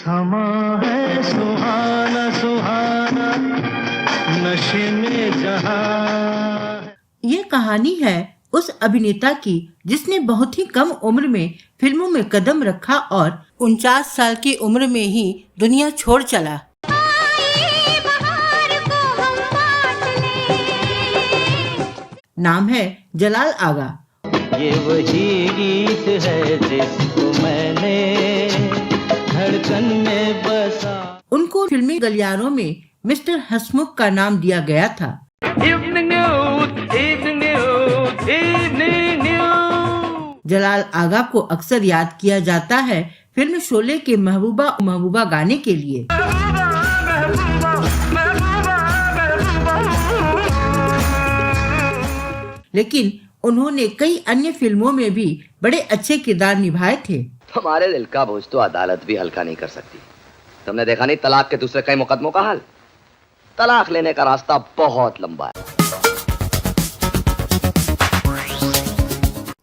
समा है सुहाना सुहाना नशे में जहां। ये कहानी है उस अभिनेता की जिसने बहुत ही कम उम्र में फिल्मों में कदम रखा और 49 साल की उम्र में ही दुनिया छोड़ चला। नाम है जलाल आगा। ये वही गीत है जिसको मैंने धड़कन में बसा। उनको फिल्मी गलियारों में मिस्टर हसमुख का नाम दिया गया था। Evening news, evening news, evening news. Jalal Agha को अक्सर याद किया जाता है फिल्म शोले के महबूबा महबूबा गाने के लिए। लेकिन उन्होंने कई अन्य फिल्मों में भी बड़े अच्छे किरदार निभाए थे। हमारे दिल का बोझ तो अदालत भी हल्का नहीं कर सकती। तुमने देखा नहीं तलाक के दूसरे कई मुकदमों का हाल? तलाक लेने का रास्ता बहुत लंबा है।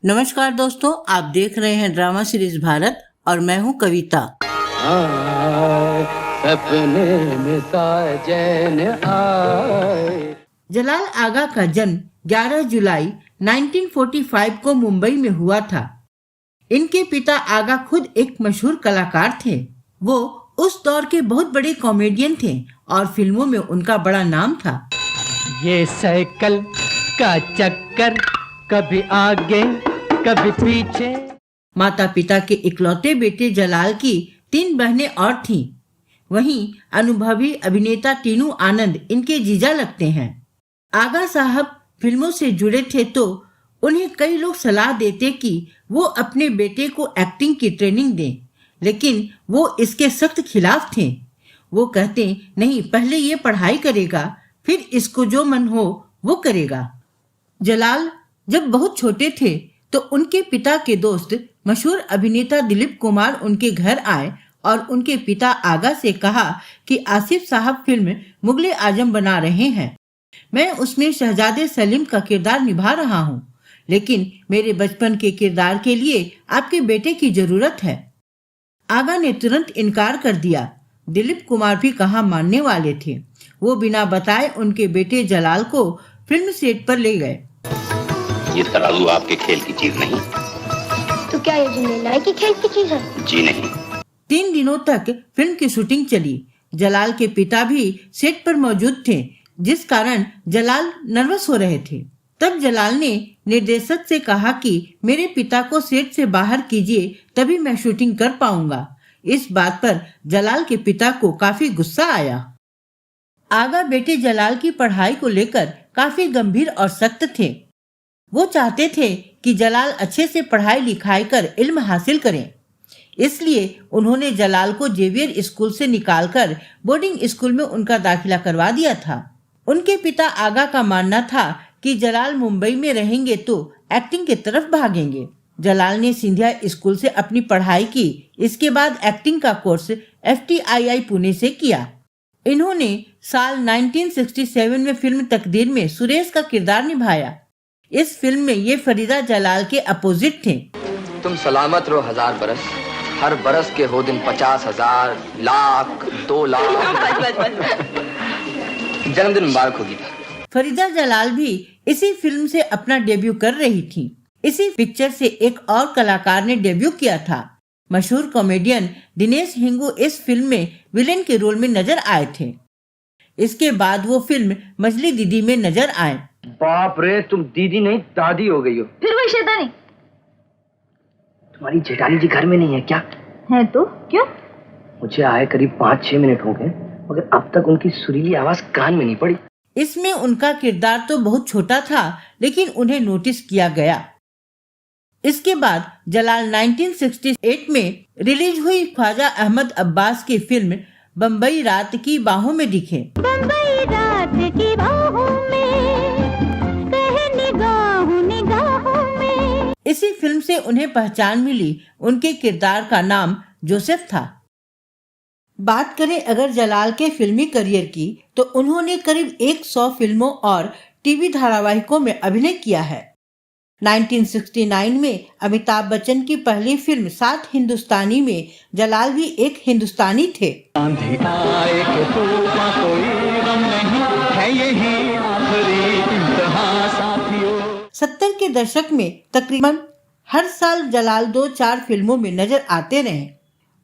नमस्कार दोस्तों, आप देख रहे हैं ड्रामा सीरीज भारत और मैं हूं कविता। सपने में साजन आए। जलाल आगा का जन्म 11 जुलाई 1945 को मुंबई में हुआ था। इनके पिता आगा खुद एक मशहूर कलाकार थे। वो उस दौर के बहुत बड़े कॉमेडियन थे और फिल्मों में उनका बड़ा नाम था। ये साइकिल का चक्कर कभी आगे कभी पीछे। माता पिता के इकलौते बेटे जलाल की 3 बहनें और थीं। वहीं अनुभवी अभिनेता टीनू आनंद इनके जीजा लगते हैं। आगा साहब फिल्मों से जुड़े थे तो उन्हें कई लोग सलाह देते कि वो अपने बेटे को एक्टिंग की ट्रेनिंग दें, लेकिन वो इसके सख्त खिलाफ थे। वो कहते नहीं, पहले ये पढ़ाई करेगा, फिर इसको जो मन हो वो करेगा। जलाल जब बहुत छोटे थे तो उनके पिता के दोस्त मशहूर अभिनेता दिलीप कुमार उनके घर आए और उनके पिता आगा से कहा कि आसिफ साहब फिल्म मुगले आजम बना रहे हैं। मैं उसमें शहजादे सलीम का किरदार निभा रहा हूँ, लेकिन मेरे बचपन के किरदार के लिए आपके बेटे की जरूरत है। आगा ने तुरंत इनकार कर दिया। दिलीप कुमार भी कहाँ मानने वाले थे। वो बिना बताए उनके बेटे जलाल को फिल्म सेट पर ले गए। ये तराजू आपके खेल की चीज नहीं। तो क्या ये जिंदगी की खेल की चीज है? जी नहीं। 3 दिनों तक फिल्म की शूटिंग चली। जलाल के पिता भी सेट पर मौजूद थे, जिस कारण जलाल नर्वस हो रहे थे। तब जलाल ने निर्देशक से कहा कि मेरे पिता को सेट से बाहर कीजिए, तभी मैं शूटिंग कर पाऊंगा। इस बात पर जलाल के पिता को काफी गुस्सा आया। आगा बेटे जलाल की पढ़ाई को लेकर काफी गंभीर और सख्त थे। वो चाहते थे कि जलाल अच्छे से पढ़ाई लिखाई कर इल्म हासिल करें। इसलिए उन्होंने जलाल को जेवियर स्कूल से निकालकर बोर्डिंग स्कूल में उनका दाखिला करवा दिया था। उनके पिता आगा का मानना था कि जलाल मुंबई में रहेंगे तो एक्टिंग की तरफ भागेंगे। जलाल ने सिंधिया स्कूल से अपनी पढ़ाई की। इसके बाद एक्टिंग का कोर्स FTII पुणे से किया। इन्होंने साल 1967 में फिल्म तकदीर में सुरेश का किरदार निभाया। इस फिल्म में ये फरीदा जलाल के अपोजिट थे। तुम सलामत रहो 1000 बरस, हर बरस के हो दिन 50,000 लाख 2 लाख। जन्मदिन मुबारक होगी। फरीदा जलाल भी इसी फिल्म से अपना डेब्यू कर रही थी। इसी पिक्चर से एक और कलाकार ने डेब्यू किया था। मशहूर कॉमेडियन दिनेश हिंगू इस फिल्म में विलेन के रोल में नजर आए थे। इसके बाद वो फिल्म मजली दीदी में नजर आए। बाप रे, तुम दीदी नहीं दादी हो गई हो। फिर वही शैतानी। तुम्हारी जेठानी जी घर में नहीं है क्या? है तो क्यों? मुझे आए करीब 5-6 मिनट हो गए, मगर अब तक उनकी सुरीली आवाज कान में नहीं पड़ी। इसमें उनका किरदार तो बहुत छोटा था, लेकिन उन्हें नोटिस किया गया। इसके बाद जलाल 1968 में रिलीज हुई ख्वाजा अहमद अब्बास की फिल्म बम्बई रात की बाहों में दिखे। बम्बई रात की बाहों में, कहे निगाहों में। इसी फिल्म से उन्हें पहचान मिली। उनके किरदार का नाम जोसेफ था। बात करें अगर जलाल के फिल्मी करियर की, तो उन्होंने करीब 100 फिल्मों और टीवी धारावाहिकों में अभिनय किया है। 1969 में अमिताभ बच्चन की पहली फिल्म 7 हिंदुस्तानी में जलाल भी एक हिंदुस्तानी थे। आंधी आए के तूफान कोई गम नहीं है, यही आखिरी इम्तिहान साथियों। 70 के दशक में तकरीबन हर साल जलाल 2-4 फिल्मों में नजर आते रहे।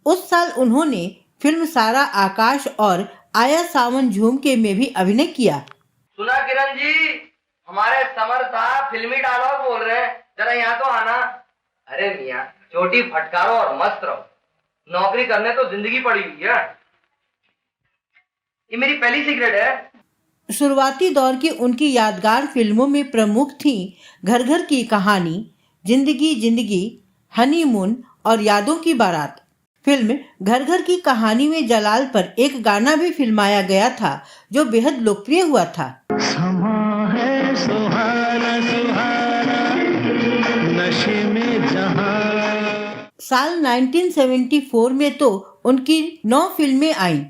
उस साल उन्होंने फिल्म सारा आकाश और आया सावन झूमके में भी अभिनय किया। सुना किरण जी, हमारे समर साहब फिल्मी डायलॉग बोल रहे हैं, जरा यहाँ तो आना। अरे मियाँ, चोटी फटकारो और मस्त रहो, नौकरी करने तो जिंदगी पड़ी हुई है। ये मेरी पहली सिगरेट है। शुरुआती दौर की उनकी यादगार फिल्मों में प्रमुख थीं घर घर की कहानी, जिंदगी जिंदगी, हनीमून और यादों की बारात। फिल्म घर घर की कहानी में जलाल पर एक गाना भी फिल्माया गया था जो बेहद लोकप्रिय हुआ था। समा है सुहाना सुहाना, नशे में जहां। साल 1974 में तो उनकी 9 फिल्में आईं,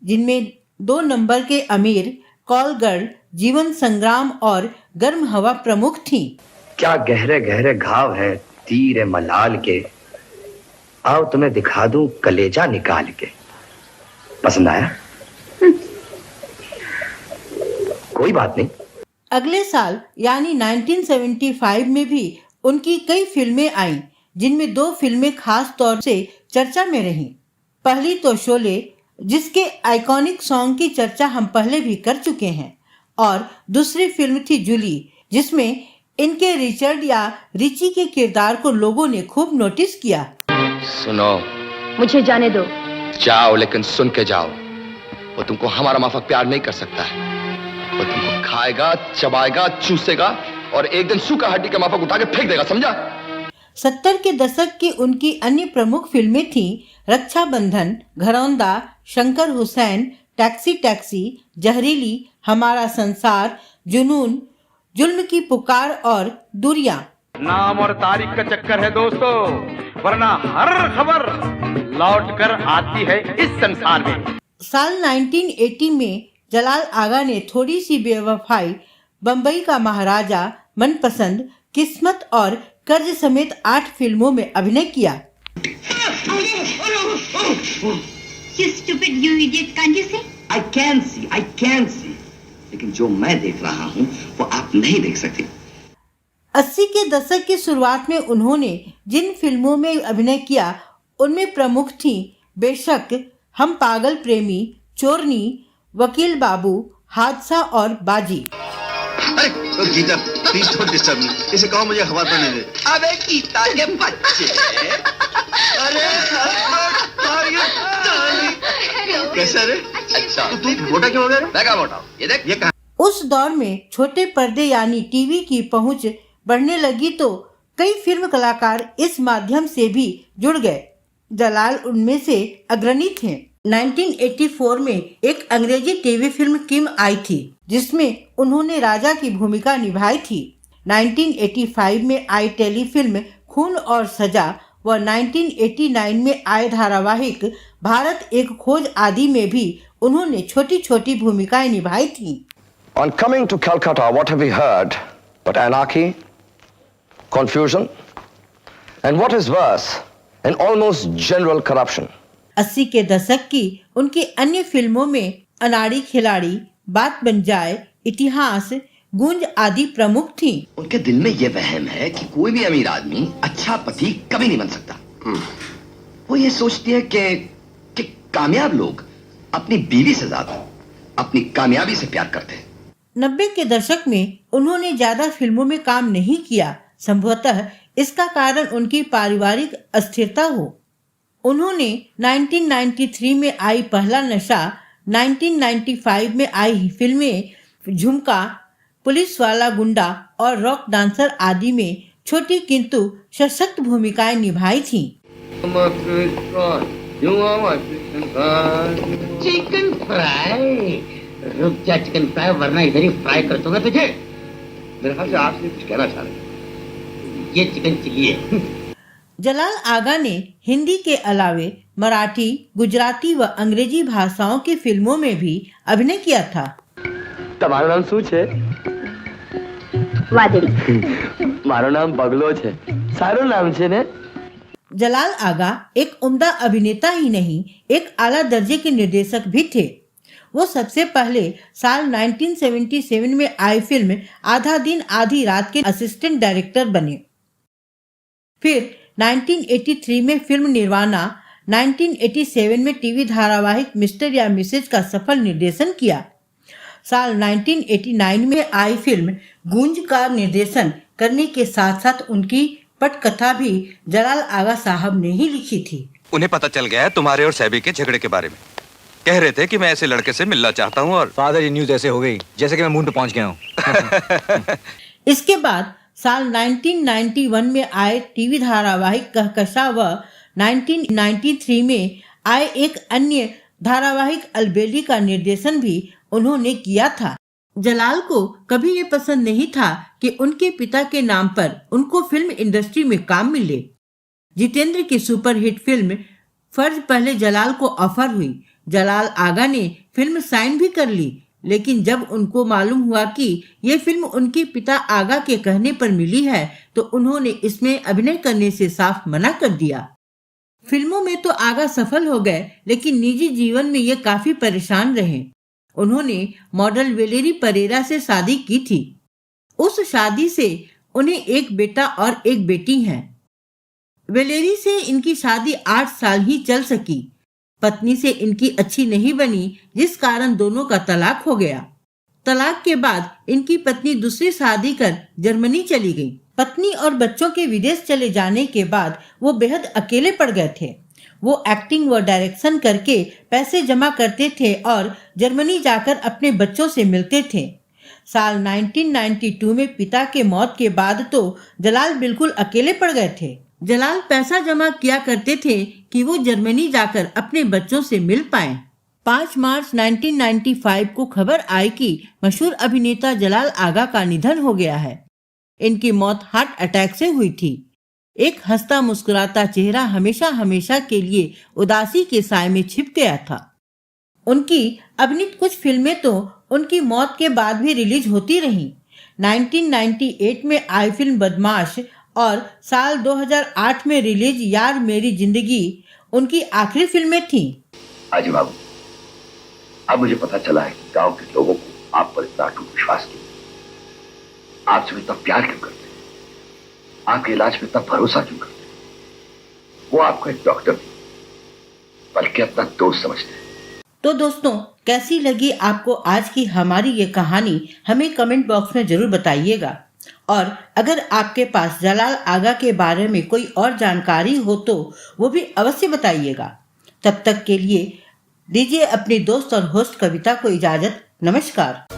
जिनमें 2 नंबर के अमीर, कॉल गर्ल, जीवन संग्राम और गर्म हवा प्रमुख थीं। क्या गहरे गहरे घाव है तीर मलाल के, आओ तुम्हें दिखा दूं कलेजा निकाल के। पसंद आया? कोई बात नहीं। अगले साल यानी 1975 में भी उनकी कई फिल्में आईं, जिनमें 2 फिल्में खास तौर से चर्चा में रहीं। पहली तो शोले, जिसके आइकॉनिक सॉन्ग की चर्चा हम पहले भी कर चुके हैं, और दूसरी फिल्म थी जूली, जिसमें इनके रिचर्ड या रिची के किरदार को लोगों ने खूब नोटिस किया। सुनो, मुझे जाने दो। जाओ लेकिन सुन के जाओ। वो तुमको हमारा माफक प्यार नहीं कर सकता है। वो तुमको खाएगा, चबाएगा, चूसेगा और एक दिन सूखा हड्डी का माफक उठा के फेंक देगा, समझा? 70 के दशक की उनकी अन्य प्रमुख फिल्में थीं रक्षाबंधन, घरौंदा, शंकर हुसैन, टैक्सी टैक्सी, जहरीली, हमारा संसार, जुनून, जुल्म की पुकार और दूरियां। नाम और तारीख का चक्कर है दोस्तों, वरना हर खबर लौट कर आती है इस संसार में। साल 1980 में जलाल आगा ने थोड़ी सी बेवफाई, बम्बई का महाराजा, मनपसंद, किस्मत और कर्ज समेत 8 फिल्मों में अभिनय किया। You stupid, you idiot, can't you see? I can see. लेकिन जो मैं देख रहा हूँ वो आप नहीं देख सकते। 80 के दशक की शुरुआत में उन्होंने जिन फिल्मों में अभिनय किया उनमें प्रमुख थीं बेशक हम पागल प्रेमी, चोरनी, वकील बाबू, हादसा और बाजी। अरे Geeta, please don't disturb me. इसे कहो मुझे खबर पढ़ने दे। अबे गीता के बच्चे, अरे कैसे? अरे अच्छा तू मोटा क्यों हो गया? मैं क्या मोटा हूँ? ये देख, ये कहा। उस दौर में छोटे पर्दे यानी टीवी की पहुंच बढ़ने लगी तो कई फिल्म कलाकार इस माध्यम से भी जुड़ गए। जलाल उनमें से अग्रणी थे। 1984 में एक अंग्रेजी टीवी फिल्म किम आई थी, जिसमें उन्होंने राजा की भूमिका निभाई थी। 1985 में आई टेलीफिल्म खून और सजा व 1989 में आए धारावाहिक भारत एक खोज आदि में भी उन्होंने छोटी छोटी भूमिकाएं निभाई थी। On coming to Calcutta, what have we heard but anarchy, confusion, and what is worse, an almost general corruption. 80 के दशक की उनकी अन्य फिल्मों में अनाड़ी खिलाड़ी, बात बन जाए, इतिहास, गूंज आदि प्रमुख थी। उनके दिल में ये वहम है कि कोई भी अमीर आदमी अच्छा पति कभी नहीं बन सकता। वो ये सोचती है कि कामयाब लोग अपनी बीवी से ज्यादा अपनी कामयाबी से प्यार करते हैं। 90 के दशक में उन्होंने ज्यादा फिल्मों में काम नहीं किया। संभवतः इसका कारण उनकी पारिवारिक अस्थिरता हो। उन्होंने 1993 में आई पहला नशा, 1995 में आई फिल्में झुमका, पुलिस वाला गुंडा और रॉक डांसर आदि में छोटी किंतु सशक्त भूमिकाएं निभाई थीं। चिकन फ्राई, रुक जा चिकन फ्राई, वरना इधर ही फ्राई कर दूंगा तुझे। मेरे ख्याल से आप कुछ कहना चाह रहे हैं। ये चिकन चिल्ली है। जलाल आगा ने हिंदी के अलावे मराठी, गुजराती व अंग्रेजी भाषाओं की फिल्मों में भी अभिनय किया था। तुम्हारा नाम सूच है? वादड़ी। મારું નામ બગલો છે. સારું નામ છે ને? जलाल आगा एक उम्दा अभिनेता ही नहीं, एक आला दर्जे के निर्देशक भी थे। वो सबसे पहले साल 1977 में आई फिल्म आधा दिन आधी रात के असिस्टेंट डायरेक्टर बने। फिर 1983 में फिल्म निर्वाणा, 1987 में टीवी धारावाहिक मिस्टर या मिसेज का सफल निर्देशन किया। साल 1989 में आई फिल्म गूंज का निर्देशन करने के साथ साथ उनकी पटकथा भी जलाल आगा साहब ने ही लिखी थी। उन्हें पता चल गया है तुम्हारे और सैबी के झगड़े के बारे में। कह रहे थे कि मैं ऐसे लड़के से मिलना चाहता हूँ और फादर ये न्यूज ऐसे हो गई जैसे कि मैं मून पे पहुंच गया हूँ। इसके बाद साल 1991 में आए टीवी धारावाहिक कहकशा व 1993 में आए एक अन्य धारावाहिक अलबेली का निर्देशन भी उन्होंने किया था। जलाल को कभी ये पसंद नहीं था कि उनके पिता के नाम पर उनको फिल्म इंडस्ट्री में काम मिले। जितेंद्र की सुपरहिट फिल्म फर्ज पहले जलाल को ऑफर हुई। जलाल आगा ने फिल्म साइन भी कर ली, लेकिन जब उनको मालूम हुआ कि ये फिल्म उनके पिता आगा के कहने पर मिली है तो उन्होंने इसमें अभिनय करने से साफ मना कर दिया। फिल्मों में तो आगा सफल हो गए, लेकिन निजी जीवन में ये काफी परेशान रहे। उन्होंने मॉडल वेलेरी परेरा से शादी की थी। उस शादी से उन्हें एक बेटा और एक बेटी है। वेलेरी से इनकी शादी 8 साल ही चल सकी। पत्नी से इनकी अच्छी नहीं बनी, जिस कारण दोनों का तलाक हो गया। तलाक के बाद इनकी पत्नी दूसरी शादी कर जर्मनी चली गई। पत्नी और बच्चों के विदेश चले जाने के बाद वो बेहद अकेले पड़ गए थे। वो एक्टिंग व डायरेक्शन करके पैसे जमा करते थे और जर्मनी जाकर अपने बच्चों से मिलते थे। साल 1992 में पिता के मौत के बाद तो जलाल बिल्कुल अकेले पड़ गए थे। जलाल पैसा जमा किया करते थे कि वो जर्मनी जाकर अपने बच्चों से मिल पाएं। 5 मार्च 1995 को खबर आई कि मशहूर अभिनेता जलाल आगा का निधन हो गया है। इनकी मौत हार्ट अटैक से हुई थी। एक हंसता मुस्कुराता चेहरा हमेशा हमेशा के लिए उदासी के साए में छिप गया था। उनकी अभिनीत कुछ फिल्में तो उनकी मौत के बाद भी रिलीज होती रहीं। 1998 में आई फिल्म बदमाश और साल 2008 में रिलीज यार मेरी जिंदगी उनकी आखिरी फिल्में थीं। हाजी बाबू, अब मुझे पता चला है कि गांव के लोगों को आप पर इतना अटूट विश्वास क्यों, आपसे इतना प्यार क्यों करते, आपके इलाज में इतना भरोसा क्यों करते। वो आपको एक डॉक्टर नहीं बल्कि अपना दोस्त समझते हैं। तो दोस्तों, कैसी लगी आपको आज की हमारी ये कहानी, हमें कमेंट बॉक्स में जरूर बताइएगा। और अगर आपके पास जलाल आगा के बारे में कोई और जानकारी हो तो वो भी अवश्य बताइएगा। तब तक के लिए दीजिए अपनी दोस्त और होस्ट कविता को इजाजत। नमस्कार।